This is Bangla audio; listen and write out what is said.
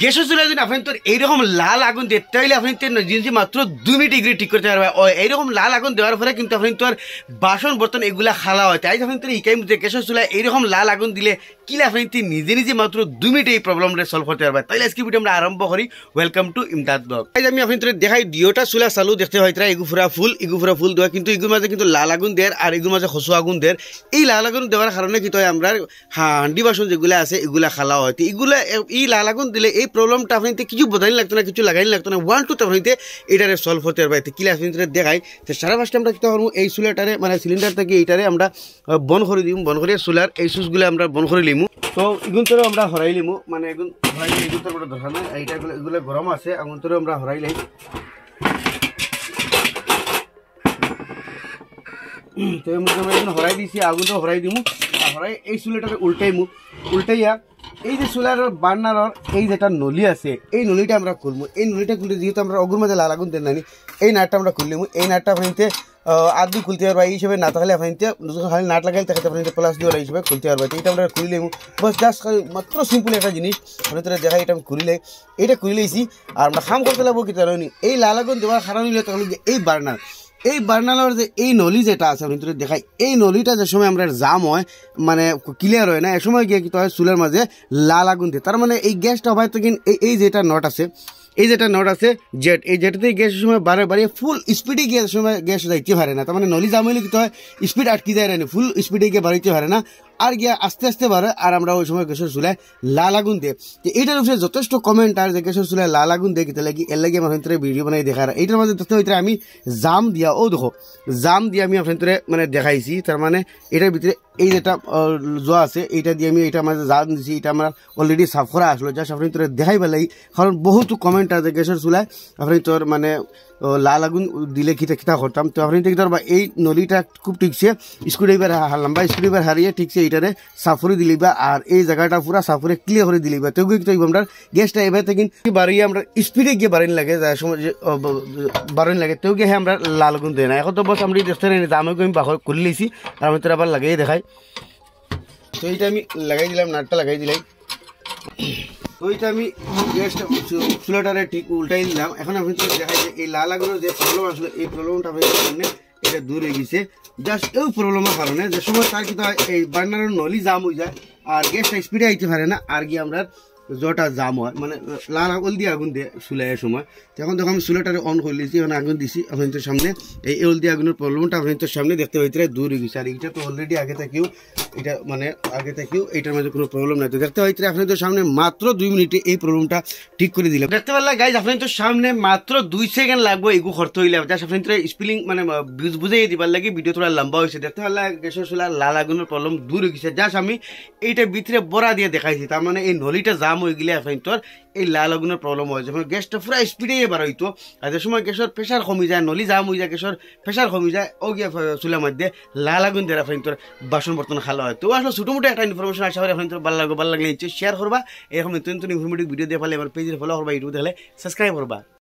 গ্যাসের চুলা যদি আপনি তোর এইরকম লাল আগুন দিয়ে তাহলে আপনি জিনিস মাত্র 2 মিনিট এগুলি ঠিক করতে পারবে। এইরকম লাল আগুন দেওয়ার পরে কিন্তু আপনি তোর বাসন বর্তন এগুলা খালা হয়। তাই আপনি তোর ইকাই মধ্যে গ্যাসের চুলা এইরকম লাল আগুন দিলে কিলে আপনি নিজে নিজে মাত্র 2 মিনিটে এই প্রবলেমটা সলভ করতে পারবে। তাইলে আজকে ভিডিও আমরা আরম্ভ করি। Welcome to Imdad blog. আমি আপনি তোর দেখাই দুইটা চুলা চালু দেখতে হয় তারা এগুফুরা ফুল দেওয়া, কিন্তু এগুলোর মাঝে কিন্তু লাল আগুন দেয় আর এগুলোর মাঝে খসু আগুন দেয়। এই লাল আগুন দেওয়ার কারণে কিন্তু আমরা হান্ডি বাসন যেগুলো আছে এগুলা খালা হয়। এগুলা এই লাল আগুন দিলে এই প্রবলেমটা আপনি কিছু বোঝাই লাগতো না, কিছু লাগাই লাগতো না, 1 2 আপনি এটারে সলভ করতে পারবে। কিলে আপনি দেখাই তো সারা ফার্স্টে আমরা কিতা করবো, এই চুলাটারে মানে সিলিন্ডার থেকে এইটারে আমরা বন করে দিম। বন করে চুলার এই সুইচগুলো আমরা বন করে লিমু। তো এগুন তোর আমরা হরাই লিমু, মানে এগুন হরাইলে এগুন তোর বড় দরকার নাই। এইটা এগুলো গরম আছে, আগুন তোর আমরা হরাই লাই। তো এর মধ্যে আমরা এখন হরাই দিছি, আগুন তো হরাই দিমু। আর হরাই এই চুলাটাকে উল্টাইয়া এই যে চুলার বার্নারর এই যেটা নলি আছে এই নলিটা আমরা খুলবো। এই নলিটা খুলতে যেহেতু আমরা অগুর মাঝে লাল আগুন দেন নানি, এই নাটটা আমরা খুললিমু। এই নাটটা আপনাইতে আদু খুলতে পারবা, এই হিসেবে না থাকলে আপনাইতে খালি নাট লাগাইলে তাকে আপনাইতে প্লাস দিয়ে এই হিসেবে খুলতে পারবা। এইটা আমরা খুলিলেমু বাস, জাস্ট মাত্র সিম্পল একটা জিনিস আপনাদের দেখাই। এটা আমি খুলিলে এইটা খুলিলেছি আর আমরা খাম করতে লাগবো কি জানি। এই লাল আগুন দেওয়ার কারণ হইলে তাহলে এই বার্নারের যে এই নলি যেটা আছে আপনি দেখাই, এই নলিটা যে সময় আমরা জাম হয় মানে ক্লিয়ার হয় না, এ সময় গিয়ে কিন্তু হয় চুলের মাঝে লাল আগুন দিয়ে। তার মানে এই গ্যাসটা হয়তো কিন্তু এই যেটা নট আছে, এই যেটা নট আছে জেট, এই জেটতে গ্যাসের সময় বাড়িয়ে ফুল স্পিডে গিয়ে সময় গ্যাস যাইতে পারে না। তার মানে নলি জাম হইলে কিন্তু হয় স্পিড আটকে যায় না, ফুল স্পিডে গিয়ে বাড়িতে পারে না, আর গিয়া আস্তে আস্তে বাড়ে। আর আমরা ওই সময় গ্যাসের চুলায় লাল আগুন দেয়। তো এইটার উপরে যথেষ্ট কমেন্ট আর যে গ্যাসের চুলায় লাল আগুন দেয় কিতা লাগি, এর লাগে আমার ভিডিও বানাই দেখার। এইটার মাঝে দেখতে হইতে আমি জাম দিয়া, ও দেখো জাম দিয়ে আমি আপনাদের মানে দেখাইছি। তার মানে এটার ভিতরে এই যেটা জোয়া আছে এইটা দিয়ে আমি এটা মাঝে জাম দিছি, এটা আমার অলরেডি সাফ করা আসলো। জাস্ট আপনি তোর দেখাই পেলাই, কারণ বহুত কমেন্ট আছে গ্যাসের চুলায় আপনি তোর মানে লাল আগুন দিলে খিতা করতাম। তো আপনি দেখতে পারবা এই নলিটা খুব ঠিকছে স্ক্রুড্রাইভার লম্বা স্ক্রুড্রাইভার হারিয়ে ঠিকছে এইটারে সাফ করে দিলিবা, আর এই জায়গাটা পুরা সাফ করে ক্লিয়ার করে দিলিবা। তো আমরা গ্যাসটা এবার থেকে বাড়িয়ে আমরা স্পিডে গিয়ে বাড়াইন লাগে, যার সময় বাড়াইন লাগে তো গিয়ে আমরা লাল আগুন দেয় না। এখন তো বস আমরা দেখতে নেই, আমাকে আমি বাহর করে লিছি আর আমি তোর আবার লাগিয়ে দেখাই। তো এইটা আমি লাগাই দিলাম, নাটটা লাগাই দিলাই। ওইটা আমি গ্যাসটা চুলাটারে ঠিক উল্টাই দিলাম। এখন আপনি দেখাই যে এই লাল আগুনের যে প্রবলেম আসলে এই প্রবলেমটা আপনাদের সামনে এটা দূর হয়ে গেছে। জাস্ট এই প্রবলেমের কারণে যে সময় তার কিন্তু এই বার্নারের নলি জাম হয়ে যায় আর গ্যাসটা স্পিডে আইতে পারে না, আর গিয়ে আমরা জটা জাম হয় মানে লাল আগুন দিয়ে আগুন দিয়ে চুলাইয়ের সময়। তখন আমি চুলাটারে অন করে দিয়েছি, এখন আগুন দিছি আপনাদের সামনে। এই দিয়ে আগুনের প্রবলেমটা আপনাদের সামনে দেখতে পাইতে দূর হয়ে গেছে। আর এইটা তো অলরেডি আগে থেকেও এটা মানে আগে থেকেও এইটার মধ্যে কোনো প্রবলেম নাই। তো দেখতে পাইতে আপনাদের সামনে মাত্র 2 মিনিটে এই প্রবলেমটা ঠিক করে দিলাম। দেখতে পারলাম গাইজ আপনাদের সামনে মাত্র 2 সেকেন্ড লাগবে এগু করতে হইলে। জাস্ট আপনাদের স্পেলিং মানে বুঝাই দিবার লাগে, ভিডিও তোরা লম্বা হয়েছে। দেখতে পারলাম গ্যাসের চুলা লাল আগুনের প্রবলেম দূর হয়ে গেছে। জাস্ট আমি এইটা ভিতরে বড়া দিয়ে দেখাইছি। তার মানে এই নলিটা জাম হয়ে গেলে আপনার এই লাল আগুনের প্রবলেম হয়। যখন গ্যাসটা পুরো স্পিডে বার হইতো আর যে সময় গ্যাসের প্রেশার কমে যায়, নলি জাম হয়ে যায়, গ্যাসের প্রেশার কমে যায়, ও গিয়ে চুলার মধ্যে লাল আগুন দিয়ে আপনার বাসন বর্তন খালা হয়। তো আসলে ছোটো মোটো একটা ইনফরমেশন আশা করি আপনার ভালো লাগলে শেয়ার করবা। এরকম নতুন ইনফরমেটিভ ভিডিও দিয়ে পালে আমার পেজের ফলো করবা, ইউটিউব দেখলে সাবস্ক্রাইব করবা।